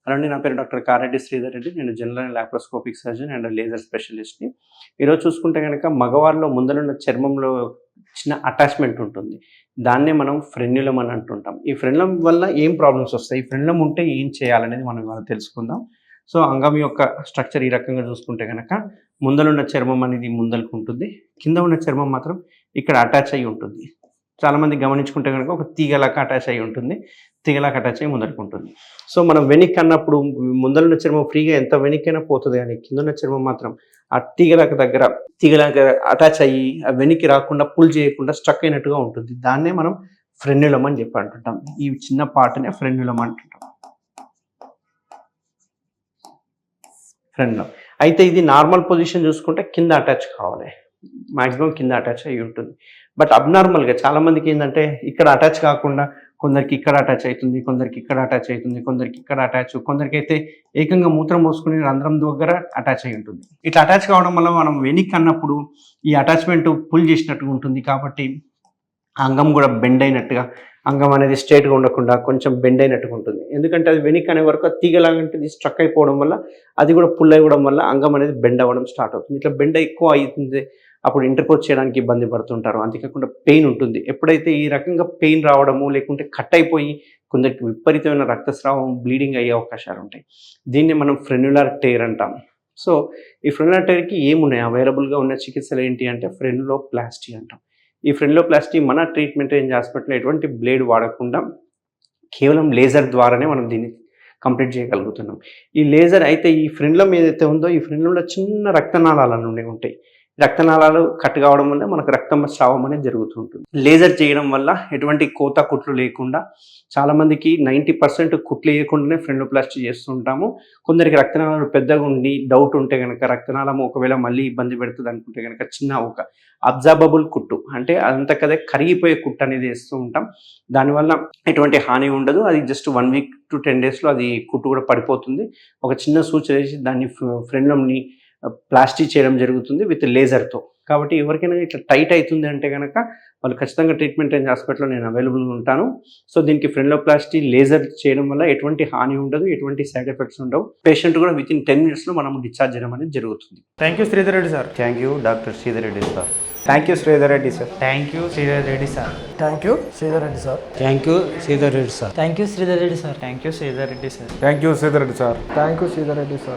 Hello అండి, నా పేరు డాక్టర్ కారెడ్డి శ్రీధర్ రెడ్డి. నేను general and laparoscopic surgeon and laser స్పెషలిస్ట్ని. ఈరోజు చూసుకుంటే కనుక మగవారిలో ముందరున్న చర్మంలో చిన్న అటాచ్మెంట్ ఉంటుంది. దాన్నే మనం ఫ్రెన్యులం అని అంటుంటాం. ఈ ఫ్రెన్యులం వల్ల ఏం ప్రాబ్లమ్స్ వస్తాయి, ఈ ఫ్రెన్యులం ఉంటే ఏం చేయాలనేది మనం ఇవాళ తెలుసుకుందాం. సో అంగం యొక్క స్ట్రక్చర్ ఈ రకంగా చూసుకుంటే కనుక ముందరున్న చర్మం అనేది ముందలకు ఉంటుంది, కింద ఉన్న చర్మం మాత్రం ఇక్కడ అటాచ్ అయ్యి ఉంటుంది. చాలామంది గమనించుకుంటే కనుక ఒక తీగలాగా అటాచ్ అయ్యి ఉంటుంది, తీగలాగా అటాచ్ అయ్యి ముందరకు ఉంటుంది. సో మనం వెనక్కి అన్నప్పుడు ముందరున్న చర్మం ఫ్రీగా ఎంత వెనక్కైనా పోతుంది, కానీ కింద ఉన్న చర్మం మాత్రం ఆ తీగలాగా అటాచ్ అయ్యి ఆ వెనక్కి రాకుండా పుల్ చేయకుండా స్ట్రక్ అయినట్టుగా ఉంటుంది. దాన్నే మనం ఫ్రెన్యులం అని చెప్పి అంటుంటాం. ఈ చిన్న పార్ట్నే ఫ్రెన్యులం అంటుంటాం. ఫ్రెన్యులం అయితే ఇది నార్మల్ పొజిషన్ చూసుకుంటే కింద అటాచ్ కావాలి, మాక్సిమం కింద అటాచ్ అయ్యి ఉంటుంది. బట్ అబ్నార్మల్గా చాలామందికి ఏంటంటే ఇక్కడ అటాచ్ కాకుండా కొందరికి ఇక్కడ అటాచ్ అవుతుంది, కొందరికి ఇక్కడ అటాచ్ అవుతుంది, కొందరికి ఇక్కడ అటాచ్, కొందరికి అయితే ఏకంగా మూత్రం పోసుకునే రంధ్రం దగ్గర అటాచ్ అయి ఉంటుంది. ఇట్లా అటాచ్ కావడం వల్ల మనం వెనక్కి అన్నప్పుడు ఈ అటాచ్మెంట్ పుల్ చేసినట్టుగా ఉంటుంది. కాబట్టి అంగం కూడా బెండ్ అయినట్టుగా, అంగం అనేది స్ట్రేట్గా ఉండకుండా కొంచెం బెండ్ అయినట్టుగా ఉంటుంది. ఎందుకంటే అది వెనక్కి అనే వరకు తీగలాంటిది స్ట్రక్ అయిపోవడం వల్ల, అది కూడా పుల్ అవ్వడం వల్ల అంగం అనేది బెండ్ అవ్వడం స్టార్ట్ అవుతుంది. ఇట్లా బెండ్ ఎక్కువ అవుతుంది, అప్పుడు ఇంటర్కోర్స్ చేయడానికి ఇబ్బంది పడుతుంటారు. అంతేకాకుండా పెయిన్ ఉంటుంది. ఎప్పుడైతే ఈ రకంగా పెయిన్ రావడము, లేకుంటే కట్ అయిపోయి కొందరికి విపరీతమైన రక్తస్రావం, బ్లీడింగ్ అయ్యే అవకాశాలు ఉంటాయి. దీన్ని మనం ఫ్రెన్యులర్ టేర్ అంటాం. సో ఈ ఫ్రెన్యులర్ టేర్కి ఏమున్నాయి, అవైలబుల్గా ఉన్న చికిత్సలు ఏంటి అంటే ఫ్రెన్యులోప్లాస్టీ అంటాం. ఈ ఫ్రెన్యులోప్లాస్టీ మన ట్రీట్మెంట్ రేంజ్ హాస్పిటల్లో ఎటువంటి బ్లేడ్ వాడకుండా కేవలం లేజర్ ద్వారానే మనం దీన్ని కంప్లీట్ చేయగలుగుతున్నాం. ఈ లేజర్ అయితే ఈ ఫ్రెన్యులం ఏదైతే ఉందో, ఈ ఫ్రెన్యులంలో చిన్న రక్తనాళాలు నుండి ఉంటాయి. రక్తనాళాలు కట్ కావడం వల్ల మనకు రక్తం స్రావం అనేది జరుగుతుంటుంది. లేజర్ చేయడం వల్ల ఎటువంటి కోత కుట్లు లేకుండా, చాలామందికి 90% కుట్లు వేయకుండానే ఫ్రెన్యులోప్లాస్టీ చేస్తుంటాము. కొందరికి రక్తనాళాలు పెద్దగా ఉండి డౌట్ ఉంటే కనుక, రక్తనాళం ఒకవేళ మళ్ళీ ఇబ్బంది పెడుతుంది అనుకుంటే కనుక చిన్న ఒక అబ్జార్బబుల్ కుట్టు, అంటే అదంతా కరిగిపోయే కుట్టు అనేది వేస్తూ ఉంటాం. దానివల్ల ఎటువంటి హాని ఉండదు. అది జస్ట్ 1 week to 10 daysలో అది కుట్టు కూడా పడిపోతుంది. ఒక చిన్న సూచన వేసి దాన్ని ఫ్రెన్యులంని ప్లాస్టీ చేయడం జరుగుతుంది విత్ లేజర్తో. కాబట్టి ఎవరికైనా ఇట్లా టైట్ అవుతుంది అంటే కనుక వాళ్ళు ఖచ్చితంగా ట్రీట్మెంట్ రేంజ్ హాస్పిటల్లో నేను అవైలబుల్గా ఉంటాను. సో దీనికి ఫ్రెన్యులోప్లాస్టీ లేజర్ చేయడం వల్ల ఎటువంటి హాని ఉండదు, ఎటువంటి సైడ్ ఎఫెక్ట్స్ ఉండవు. పేషెంట్ కూడా విత్ ఇన్ 10 minutesలో మనం డిశ్చార్జ్ చేయడం అనేది జరుగుతుంది. Thank you Sridhar Reddy sir. Thank you doctor Sridhar Reddy sir. Thank you Sridhar Reddy sir. Thank you Sridhar Reddy sir. Thank you Sridhar Reddy sir. Thank you Sridhar Reddy sir. Thank you Sridhar Reddy sir. Thank you Sridhar Reddy sir. Thank you Sridhar Reddy sir. Thank you Sridhar Reddy sir.